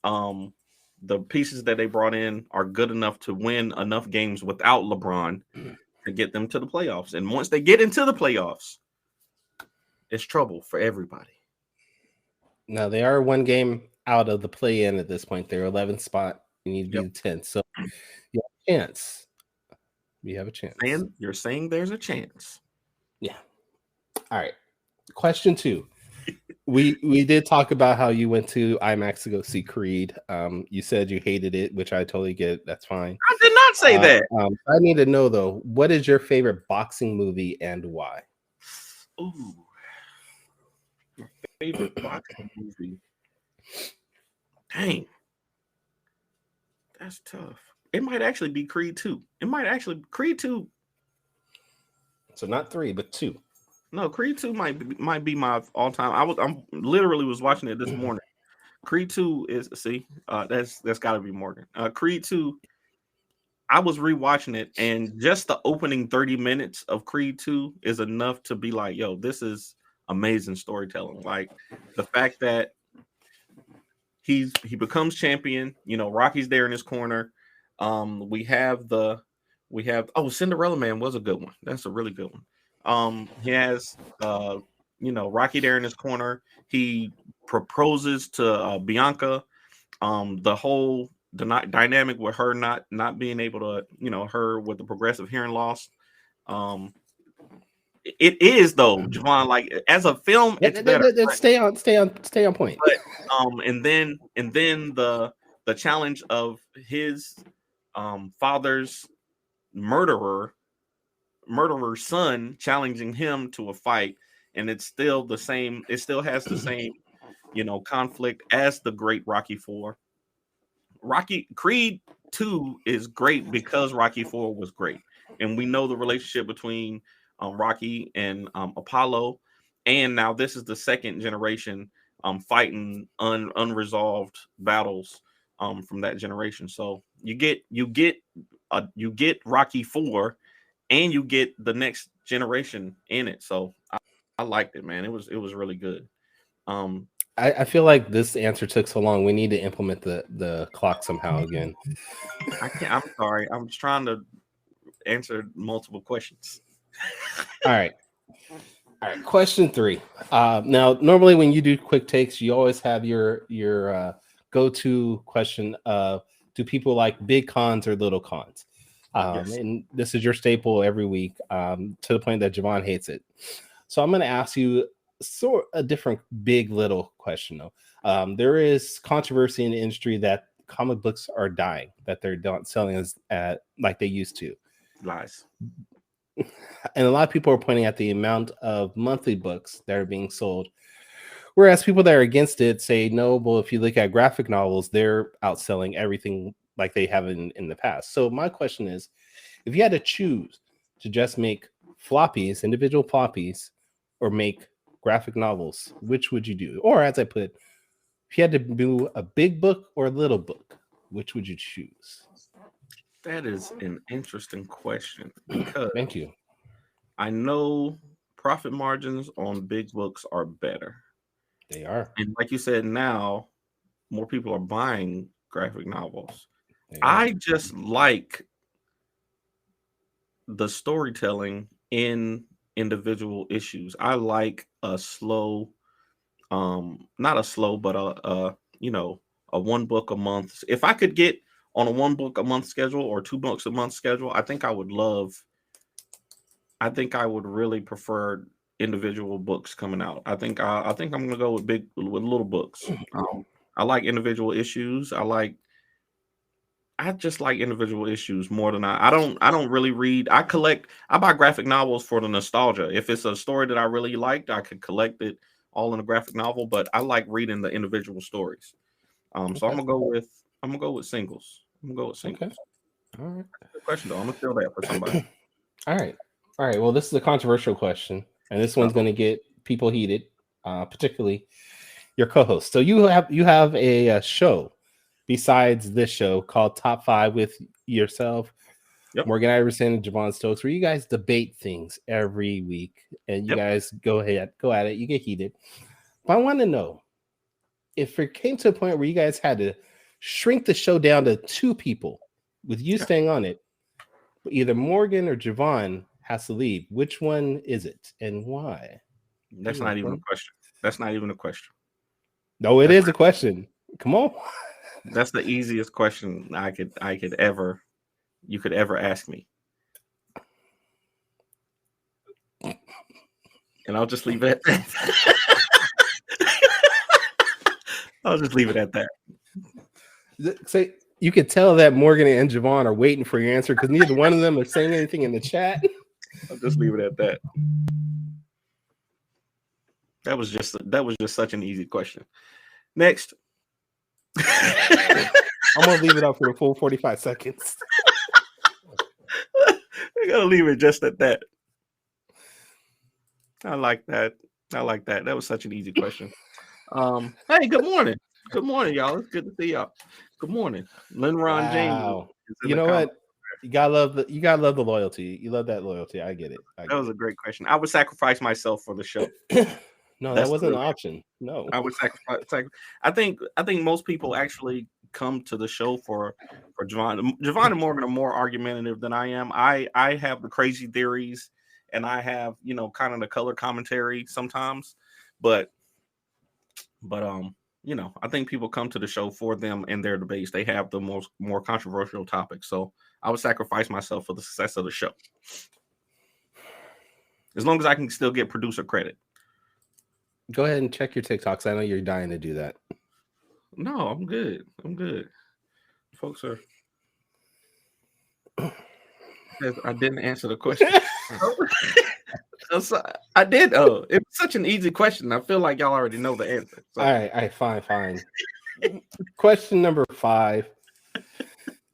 the pieces that they brought in are good enough to win enough games without LeBron to get them to the playoffs. And once they get into the playoffs, it's trouble for everybody. Now, they are one game out of the play-in at this point. They're 11th spot. You need to be the 10th. So you have a chance. You have a chance. And you're saying there's a chance. Yeah. All right. Question 2. We did talk about how you went to IMAX to go see Creed. You said you hated it, which I totally get. That's fine. I did not say that. I need to know, though, what is your favorite boxing movie and why? Ooh. My favorite boxing movie. Dang. That's tough. It might actually be Creed 2. Creed 2. So not 3, but 2. No, Creed 2 might be my all-time. I'm literally was watching it this morning. Creed 2 is that's got to be Morgan. Creed 2. I was rewatching it, and just the opening 30 minutes of Creed 2 is enough to be like, yo, this is amazing storytelling. Like the fact that he becomes champion. Rocky's there in his corner. We have Cinderella Man was a good one. That's a really good one. He has Rocky there in his corner. He proposes to Bianca. The whole dynamic with her not being able to, her with the progressive hearing loss. It is though, Javon, like as a film, it's better. Stay on point. But, and then the challenge of his father's murderer's son challenging him to a fight, and it's still the same. It still has the same, conflict as the great Rocky IV. Creed 2 is great because Rocky IV was great, and we know the relationship between Rocky and Apollo, and now this is the second generation fighting unresolved battles from that generation. So you get Rocky 4, and you get the next generation in it. So I liked it, man. It was really good. I feel like this answer took so long. We need to implement the clock somehow again. I can't. I'm sorry. I'm just trying to answer multiple questions. All right. Question 3. Now, normally when you do quick takes, you always have your go-to question of, do people like big cons or little cons? Yes. And this is your staple every week, to the point that Javon hates it. So I'm going to ask you sort of a different big little question though. There is controversy in the industry that comic books are dying, that they're not selling as like they used to. Lies. And a lot of people are pointing at the amount of monthly books that are being sold, whereas people that are against it say, no, well, if you look at graphic novels, they're outselling everything like they have in the past. So my question is, if you had to choose to just make floppies, individual floppies, or make graphic novels, which would you do? Or as I put, if you had to do a big book or a little book, which would you choose? That is an interesting question, because Thank you. I know profit margins on big books are better. They are. And like you said, now more people are buying graphic novels. I just like the storytelling in individual issues. I like a slow, not a slow, but a one book a month. If I could get on a 1 book a month schedule or 2 books a month schedule, I think I would really prefer individual books coming out. I think I'm gonna go with little books. I like individual issues. I just like individual issues more than I don't really read. I buy graphic novels for the nostalgia. If it's a story that I really liked, I could collect it all in a graphic novel, but I like reading the individual stories. So I'm gonna go with singles. Okay. All right. Good question though. I'm gonna steal that for somebody. All right. Well, this is a controversial question, and this one's going to get people heated, particularly your co-host. So you have a show besides this show called Top 5 with yourself, Yep. Morgan Iverson, and Javon Stokes, where you guys debate things every week, and you guys go at it. You get heated. But I want to know if it came to a point where you guys had to shrink the show down to 2 people, with you staying on it, either Morgan or Javon has to leave. Which one is it, and why? That's not even a question. That's not even a question. No, it is a question. Come on. That's the easiest question you could ever ask me. And I'll just leave it at that. I'll just leave it at that. Say, you could tell that Morgan and Javon are waiting for your answer because neither one of them are saying anything in the chat. I'll just leave it at that. That was just such an easy question. Next. I'm gonna leave it up for the full 45 seconds. I gotta leave it just at that. I like that. That was such an easy question. Hey, good morning. Good morning, y'all. It's good to see y'all. Good morning. Linron James. You know what? You gotta love the loyalty. You love that loyalty. I get it. That was a great question. I would sacrifice myself for the show. No, that wasn't an option. No. I would sacrifice. I think most people actually come to the show for Javon. Javon and Morgan are more argumentative than I am. I have the crazy theories, and I have kind of the color commentary sometimes, but I think people come to the show for them and their debates. They have the more controversial topics. So I would sacrifice myself for the success of the show. As long as I can still get producer credit. Go ahead and check your TikToks. I know you're dying to do that. No, I'm good. Folks are... I didn't answer the question. I did. Oh, it was such an easy question. I feel like y'all already know the answer. So. All right, fine. Question number 5.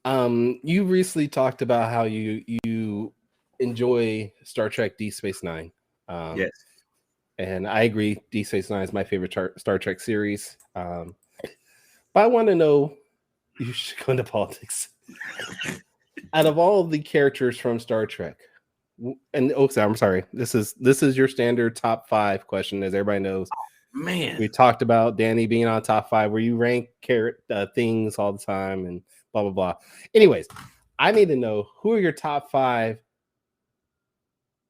You recently talked about how you enjoy Star Trek Deep Space Nine. Yes, and I agree. Deep Space Nine is my favorite Star Trek series. But I want to know You should go into politics. Out of all the characters from Star Trek, and I'm sorry, this is your standard top 5 question, as everybody knows. Man, we talked about Danny being on top 5, where you rank things all the time and blah blah blah. Anyways, I need to know, who are your top 5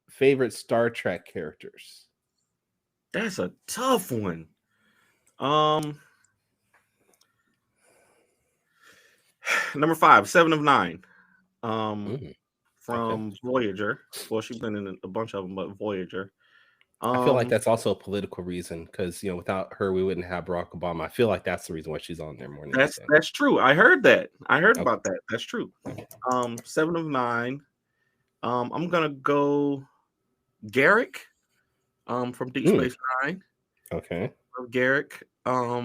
favorite Star Trek characters? that's a tough one. Number 5, 7 of 9. From Voyager. Well, she's been in a bunch of them, but Voyager. I feel like that's also a political reason, because without her, we wouldn't have Barack Obama. I feel like that's the reason why she's on there more than that's true. I heard that. I heard about that. That's true. 7 of 9. I'm gonna go Garrick. From Deep Space Nine. Okay. Garrick. Oh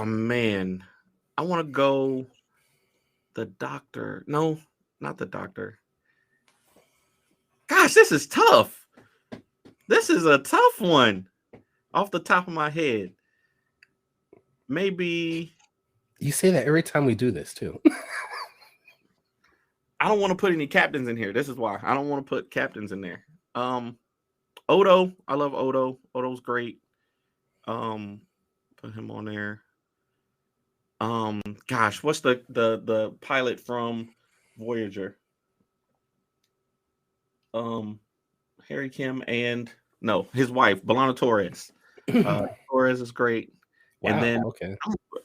man, I want to go the Doctor. No, not the Doctor. Gosh, this is tough. This is a tough one. Off the top of my head, maybe. You say that every time we do this too. I don't want to put any captains in here. This is why I don't want to put captains in there. Odo, I love Odo. Odo's great. Put him on there. Gosh, what's the pilot from Voyager? Harry Kim and his wife, B'Elanna Torres. Torres is great. Wow, and then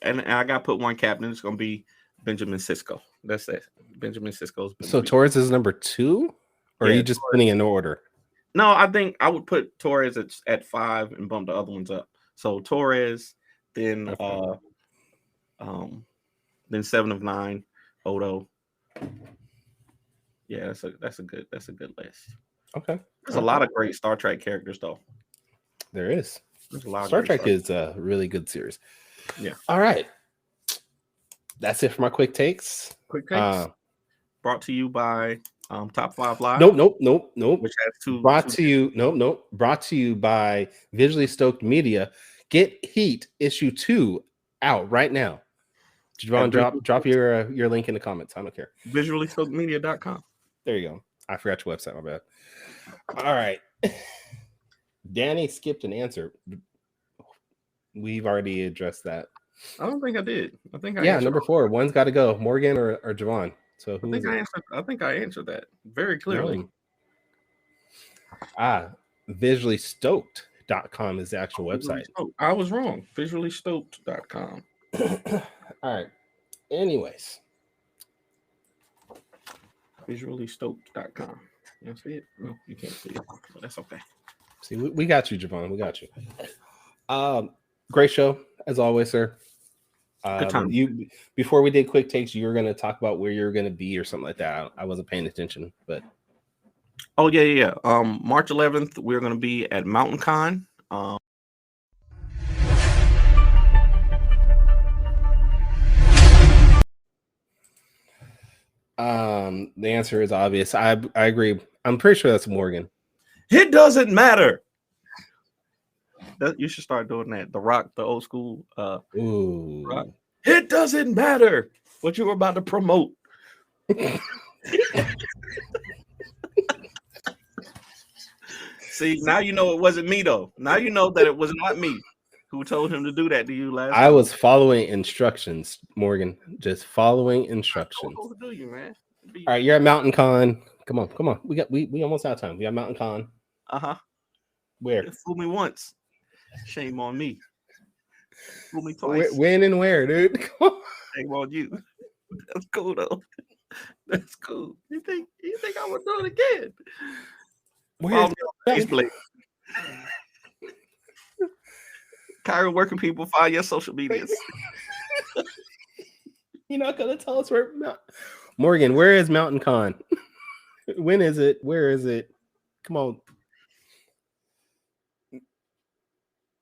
and I got to put one captain. It's gonna be Benjamin Sisko. That's it. Benjamin Sisko's. So Torres is number 2, or are you just putting in order? No, I think I would put Torres at 5 and bump the other ones up. So Torres, then 7 of 9, Odo. Yeah, that's a good list. Okay. There's a lot of great Star Trek characters, though. There is. There's a lot of Star Trek is a really good series. Yeah. All right. That's it for my quick takes. Quick takes. Brought to you by Top 5 Live. Nope. Which has two. Brought to you by Visually Stoked Media. Get Heat issue 2 out right now. Javon, drop your link in the comments. I don't care. VisuallyStokedMedia.com. There you go. I forgot your website. My bad. All right. Danny skipped an answer. We've already addressed that. I don't think I did. I think number 4. One's got to go. Morgan or Javon. So who I think I answered that very clearly. VisuallyStoked.com is the actual website. I was wrong. VisuallyStoked.com. All right. Anyways. VisuallyStoked.com. You see it? No, you can't see it. But that's okay. See, we got you, Javon. We got you. Great show, as always, sir. Good time. Before we did quick takes, you were going to talk about where you're going to be or something like that. I wasn't paying attention, but. Oh, yeah. March 11th, we're going to be at Mountain Con. The answer is obvious. I agree. I'm pretty sure that's Morgan. It doesn't matter. You should start doing that. The Rock, the old school. Ooh. Rock. It doesn't matter what you were about to promote. See, now you know it wasn't me, though. Now you know that it was not me who told him to do that to you last I was following instructions, Morgan. Just following instructions. What do you, man? All right, you're at Mountain Con. Come on. We almost out of time. We got Mountain Con. Where? Fool me once. Shame on me. Fool me twice. When and where, dude? Shame on you. That's cool though. That's cool. You think I would do it again? Where's Facebook? Kyra, where can people find your social medias? You're not gonna tell us where Morgan, where is Mountain Con? When is it? Where is it? Come on.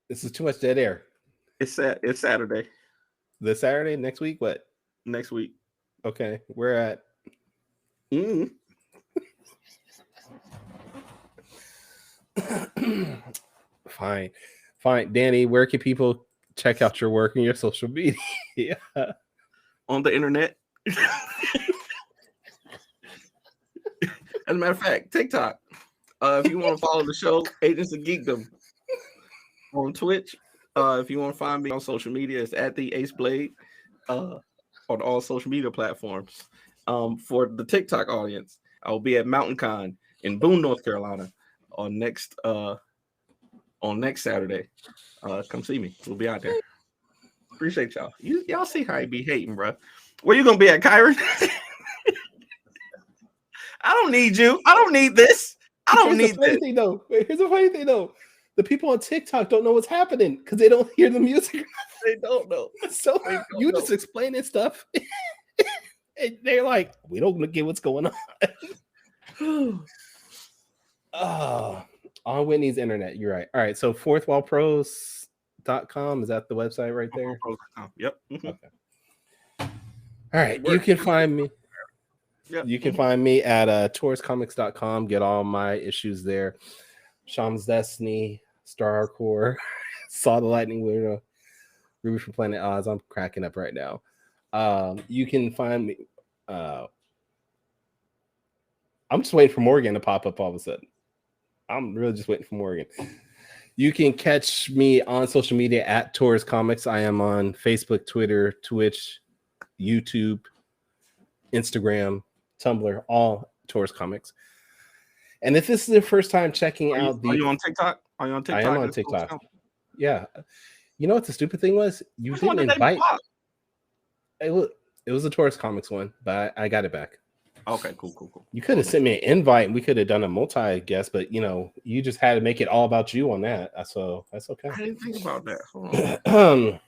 This is too much dead air. It's Saturday. This Saturday? Next week? What? Next week. Okay. We're at Fine. Danny, where can people check out your work and your social media. On the internet. As a matter of fact, TikTok. If you want to follow the show, Agents of Geekdom on Twitch. If you want to find me on social media, it's at the Ace Blade on all social media platforms. For the TikTok audience, I will be at Mountain Con in Boone, North Carolina on next Saturday. Come see me. We'll be out there. Appreciate y'all. Y'all see how he be hating, bro. Where you gonna be at, Kyron? I don't need you. I don't need this. I don't need this. Here's the funny thing, though. The people on TikTok don't know what's happening because they don't hear the music. They don't know. So you just explaining stuff. And they're like, we don't get what's going on. On Whitney's internet. You're right. All right. So fourthwallpros.com. Is that the website right there? Yep. Okay. All right. You can find me. Yep. You can find me at tourscomics.com. Get all my issues there. Shaman's Destiny, Star Core, Saw the Lightning Weirdo, Ruby from Planet Oz. I'm cracking up right now. You can find me. I'm just waiting for Morgan to pop up all of a sudden. I'm really just waiting for Morgan. You can catch me on social media at Taurus Comics. I am on Facebook, Twitter, Twitch, YouTube, Instagram, Tumblr, all Taurus Comics. And if this is the first time checking out are you on TikTok? Are you on TikTok? I am on TikTok. Yeah. You know what the stupid thing was? You Which didn't invite. It was a Taurus Comics one, but I got it back. Okay, cool. You could have sent me an invite and we could have done a multi-guest, but you just had to make it all about you on that. So that's okay. I didn't think about that. Hold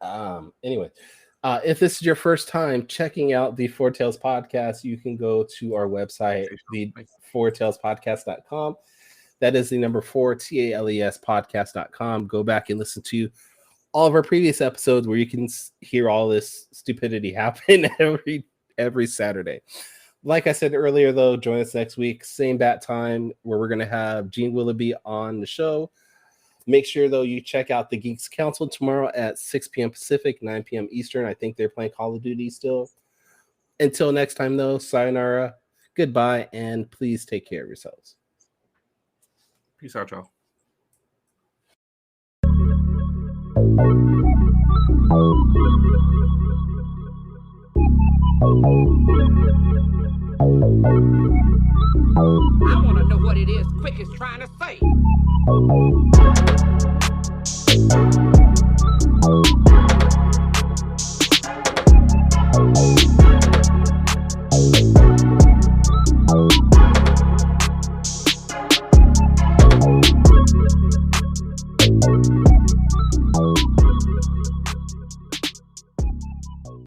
on. Anyway, if this is your first time checking out the Four Tales podcast, you can go to our website, the fourtalespodcast.com. That is the number 4 TALES podcast.com. Go back and listen to all of our previous episodes where you can hear all this stupidity happen every Saturday. Like I said earlier, though, join us next week, same bat time, where we're going to have Gene Willoughby on the show. Make sure, though, you check out the Geeks Council tomorrow at 6 p.m. Pacific, 9 p.m. Eastern. I think they're playing Call of Duty still. Until next time, though, sayonara, goodbye, and please take care of yourselves. Peace out, y'all. I want to know what it is Quick is trying to say.